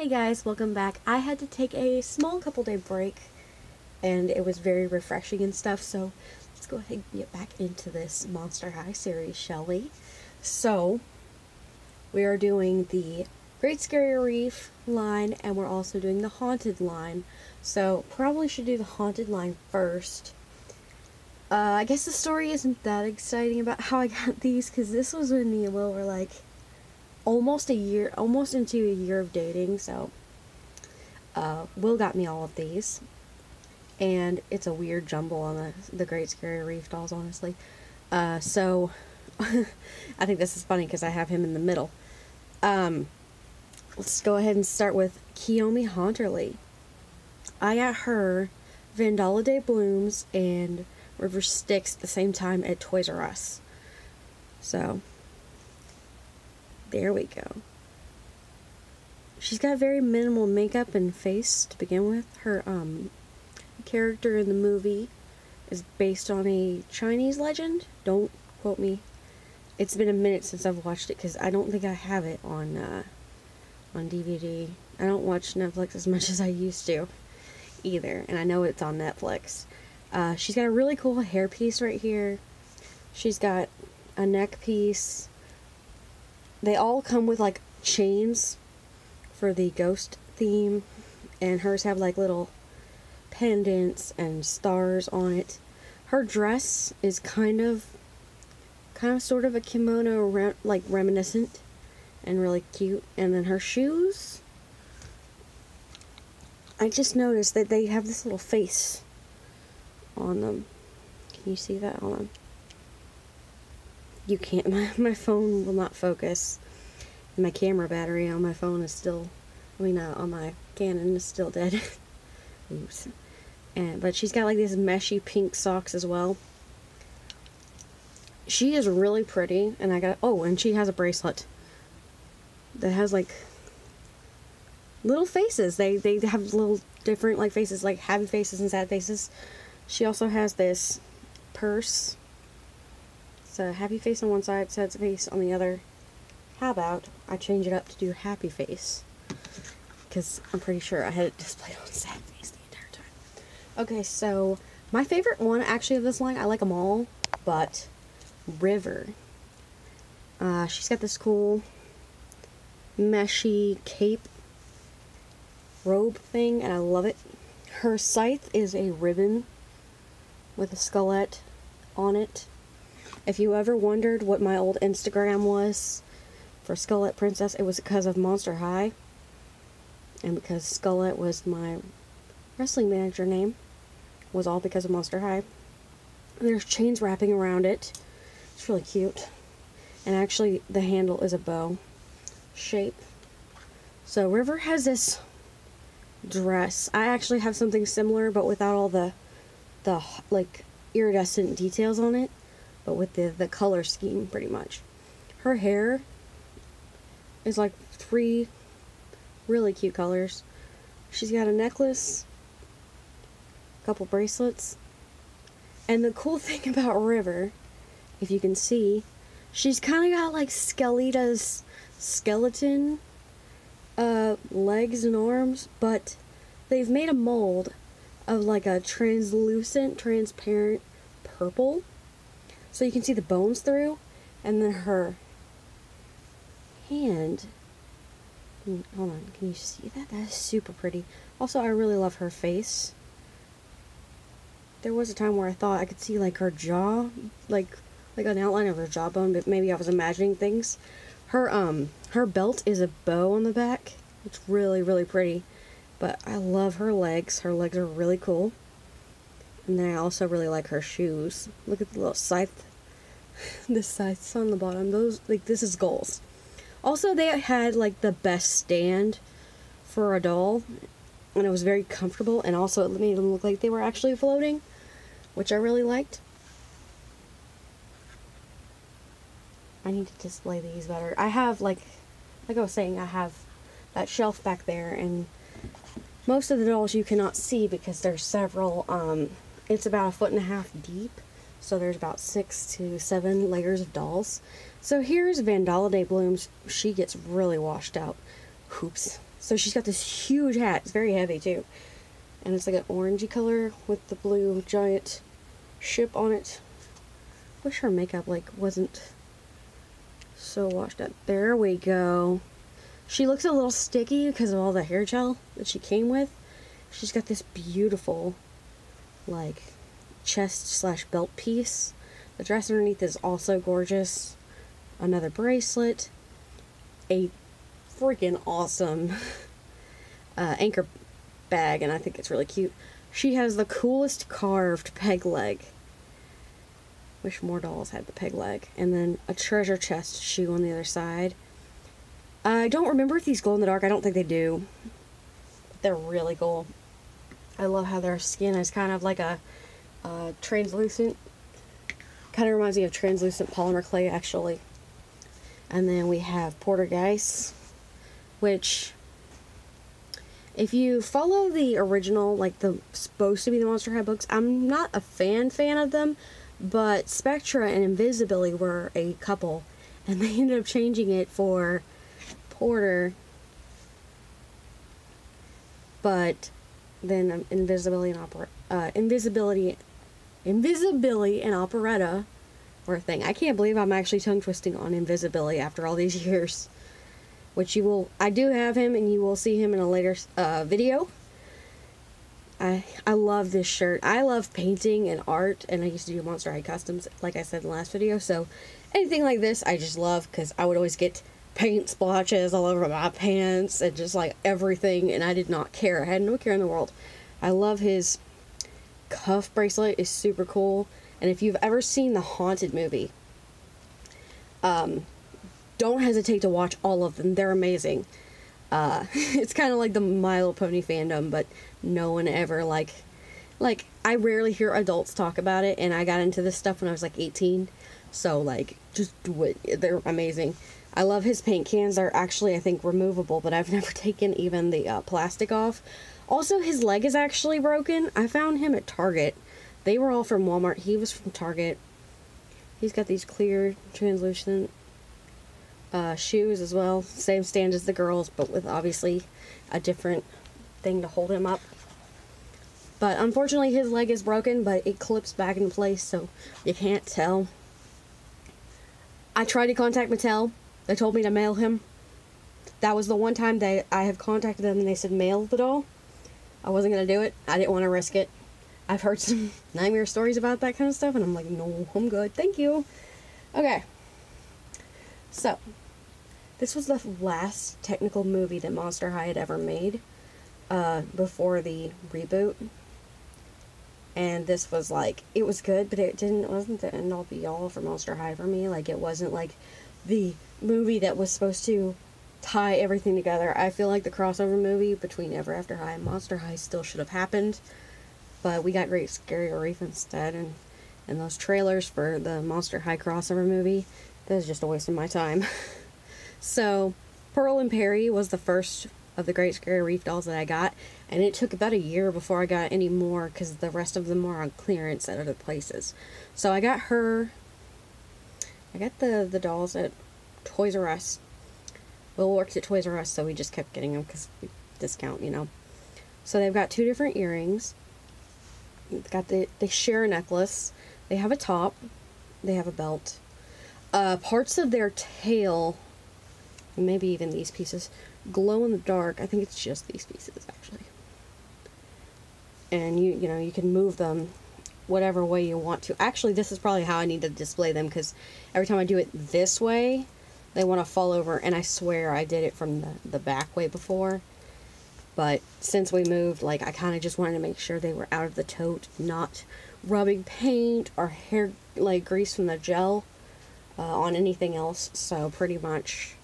Hey guys, welcome back. I had to take a small couple day break and it was very refreshing and stuff, so let's go ahead and get back into this Monster High series, shall we? So, we are doing the Great Scarier Reef line and we're also doing the Haunted line. So, probably should do the Haunted line first. I guess the story isn't that exciting about how I got these, because this was when me and Will were like almost into a year of dating, so Will got me all of these, and it's a weird jumble on the Great Scary Reef dolls, honestly. So I think this is funny because I have him in the middle. Let's go ahead and start with Kiyomi Haunterly. I got her Vandala Day Blooms and River Styx at the same time at Toys R Us. So there we go. She's got very minimal makeup and face to begin with. Her character in the movie is based on a Chinese legend. Don't quote me. It's been a minute since I've watched it because I don't think I have it on DVD. I don't watch Netflix as much as I used to either, and I know it's on Netflix. She's got a really cool hairpiece right here. She's got a neck piece. They all come with like chains for the ghost theme, and hers have like little pendants and stars on it. Her dress is kind of sort of a kimono like reminiscent and really cute. And then her shoes, I just noticed that they have this little face on them. Can you see that on them? You can't. My phone will not focus. My camera battery on my phone is still, on my Canon is still dead. Oops. But she's got like these meshy pink socks as well. She is really pretty, and and she has a bracelet that has like little faces. They have little different like faces, like happy faces and sad faces. She also has this purse. It's a happy face on one side, sad face on the other. How about I change it up to do happy face? Because I'm pretty sure I had it displayed on sad face the entire time. Okay, so my favorite one actually of this line, I like them all, but River. She's got this cool meshy cape robe thing, and I love it. Her scythe is a ribbon with a skullette on it. If you ever wondered what my old Instagram was for Skullette Princess, it was because of Monster High. And because Skullette was my wrestling manager name, was all because of Monster High. There's chains wrapping around it. It's really cute. And actually, the handle is a bow shape. So River has this dress. I actually have something similar, but without all the like iridescent details on it. But with the color scheme, pretty much. Her hair is like 3 really cute colors. She's got a necklace, a couple bracelets, and the cool thing about River, if you can see, she's kind of got like Skeleta's skeleton legs and arms, but they've made a mold of like a translucent, transparent purple. So you can see the bones through, and then her hand. Hold on, can you see that? That is super pretty. Also, I really love her face. There was a time where I thought I could see like her jaw, like an outline of her jawbone, but maybe I was imagining things. Her belt is a bow on the back. It's really, really pretty. But I love her legs. Her legs are really cool. And then I also really like her shoes. Look at the little scythe. The scythe's on the bottom. This is goals. Also, they had like the best stand for a doll, and it was very comfortable, and also it made them look like they were actually floating, which I really liked. I need to display these better. I have like I was saying, I have that shelf back there, and most of the dolls you cannot see because there's several, it's about 1.5 feet deep, so there's about 6 to 7 layers of dolls. So here's Vandala Day Blooms. She gets really washed out. Oops. So she's got this huge hat. It's very heavy too. And it's like an orangey color with the blue giant ship on it. Wish her makeup like wasn't so washed out. There we go. She looks a little sticky because of all the hair gel that she came with. She's got this beautiful like chest slash belt piece. The dress underneath is also gorgeous. Another bracelet. A freaking awesome anchor bag, and I think it's really cute. She has the coolest carved peg leg. Wish more dolls had the peg leg. And then a treasure chest shoe on the other side. I don't remember if these glow in the dark. I don't think they do. But they're really cool. I love how their skin is kind of like a translucent. Kind of reminds me of translucent polymer clay, actually. And then we have Portergeist, which, if you follow the original, like the supposed to be the Monster High books, I'm not a fan of them, but Spectra and Invisibility were a couple, and they ended up changing it for Porter, but then Invisibility and Operetta were a thing. I can't believe I'm actually tongue twisting on Invisibility after all these years. Which I do have him, and you will see him in a later video. I love this shirt. I love painting and art, and I used to do Monster High customs, like I said in the last video, so anything like this I just love, because I would always get paint splotches all over my pants, and just like everything, and I did not care. I had no care in the world. I love his cuff bracelet. It's super cool, and if you've ever seen the Haunted movie, don't hesitate to watch all of them. They're amazing. It's kind of like the My Little Pony fandom, but no one ever, like, I rarely hear adults talk about it, and I got into this stuff when I was, like, 18, so, like, just do it. They're amazing. I love his paint cans. They're actually, I think, removable, but I've never taken even the plastic off. Also, his leg is actually broken. I found him at Target. They were all from Walmart. He was from Target. He's got these clear, translucent shoes as well. Same stand as the girls, but with obviously a different thing to hold him up. But unfortunately his leg is broken, but it clips back in place, so you can't tell. I tried to contact Mattel. They told me to mail him. That was the one time I have contacted them and they said mail the doll. I wasn't going to do it. I didn't want to risk it. I've heard some nightmare stories about that kind of stuff, and I'm like, no, I'm good. Thank you. Okay. So, this was the last technical movie that Monster High had ever made before the reboot. And this was like, it was good, but it wasn't the end all be all for Monster High for me. Like, it wasn't like the movie that was supposed to tie everything together. I feel like the crossover movie between Ever After High and Monster High still should have happened. But we got Great Scarier Reef instead, and those trailers for the Monster High crossover movie, that was just a waste of my time. So, Pearl and Perry was the first of the Great Scary Reef dolls that I got, and it took about a year before I got any more, because the rest of them were on clearance at other places. So I got her, I got the dolls at Toys R Us. Will worked at Toys R Us, so we just kept getting them because discount, you know. So they've got two different earrings. They've got they share a necklace. They have a top. They have a belt. Parts of their tail, maybe even these pieces, glow in the dark. I think it's just these pieces, actually. And you know, you can move them whatever way you want to. Actually, this is probably how I need to display them, because every time I do it this way, they want to fall over, and I swear I did it from the back way before. But since we moved, like, I kind of just wanted to make sure they were out of the tote, not rubbing paint or hair, like, grease from the gel on anything else. So pretty much,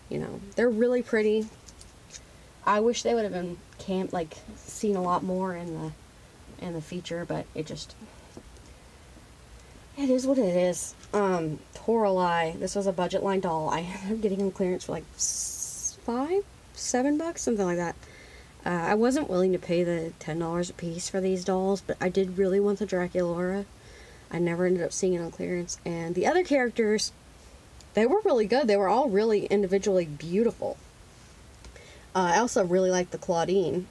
you know, they're really pretty. I wish they would have been seen a lot more in the feature, but it is what it is. Toralei, this was a budget line doll. I ended up getting on clearance for like $5, $7, something like that. I wasn't willing to pay the $10 a piece for these dolls, but I did really want the Draculaura. I never ended up seeing it on clearance. And the other characters, they were really good. They were all really individually beautiful. I also really like the Claudine.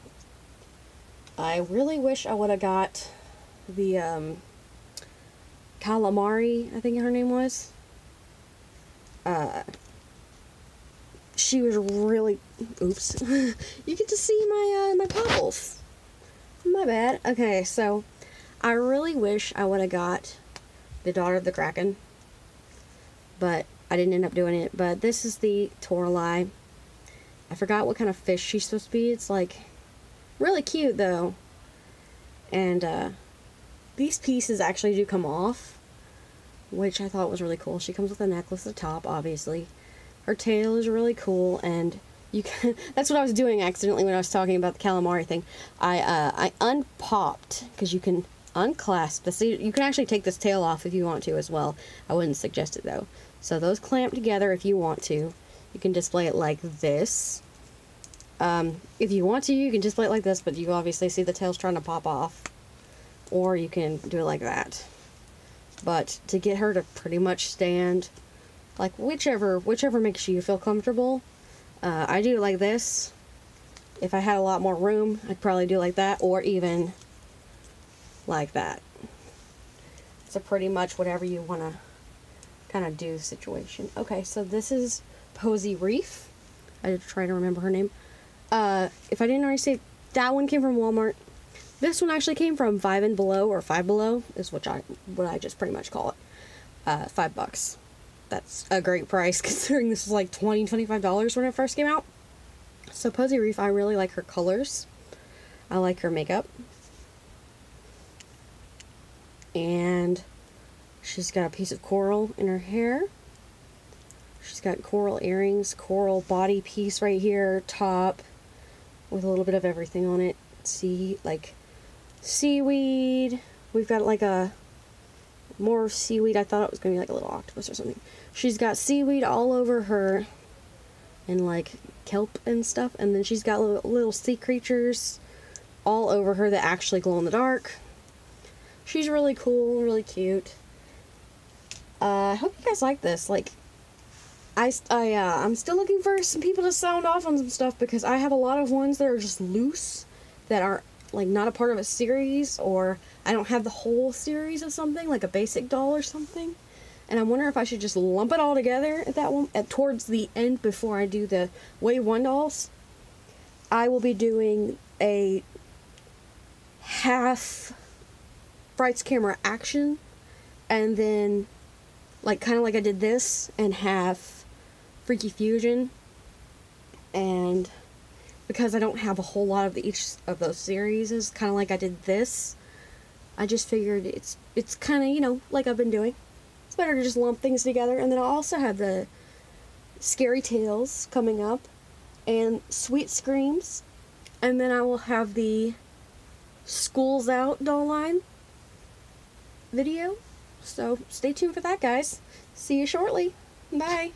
I really wish I would have got the Calamari, I think her name was. She was really... Oops. You get to see my popples. My bad. Okay, so I really wish I would have got the Daughter of the Kraken, but I didn't end up doing it. But this is the Toralei. I forgot what kind of fish she's supposed to be. It's like really cute though. And these pieces actually do come off, which I thought was really cool. She comes with a necklace at the top, obviously. Her tail is really cool, and you can... That's what I was doing accidentally when I was talking about the calamari thing. I unpopped, because you can unclasp this. You can actually take this tail off if you want to as well. I wouldn't suggest it though. So those clamp together if you want to. You can display it like this. If you want to, you can display it like this, but you obviously see the tail's trying to pop off. Or you can do it like that. But to get her to pretty much stand, like whichever makes you feel comfortable. I do it like this. If I had a lot more room, I'd probably do it like that, or even like that. So pretty much whatever you want to kind of do situation. Okay, so this is Posy Reef. I try to remember her name. If I didn't already say, that one came from Walmart. This one actually came from Five and Below, or Five Below, is what I just pretty much call it. $5. That's a great price considering this was like $20, $25 when it first came out. So Posy Reef, I really like her colors. I like her makeup. And she's got a piece of coral in her hair. She's got coral earrings, coral body piece right here, top, with a little bit of everything on it. See, like seaweed. We've got like a more seaweed. I thought it was going to be like a little octopus or something. She's got seaweed all over her and like kelp and stuff. And then she's got little sea creatures all over her that actually glow in the dark. She's really cool, really cute. I hope you guys like this. Like, I'm still looking for some people to sound off on some stuff because I have a lot of ones that are just loose, that are like not a part of a series, or I don't have the whole series of something, like a basic doll or something. And I wonder if I should just lump it all together at that one, towards the end before I do the Wave 1 dolls. I will be doing a half Frights Camera action, and then like kind of like I did this, and half Freaky Fusion. And because I don't have a whole lot of each of those series, is kind of like I did this, I just figured it's kind of, you know, like I've been doing. It's better to just lump things together. And then I'll also have the Scary Tales coming up, and Sweet Screams, and then I will have the School's Out doll line video. So stay tuned for that, guys. See you shortly. Bye.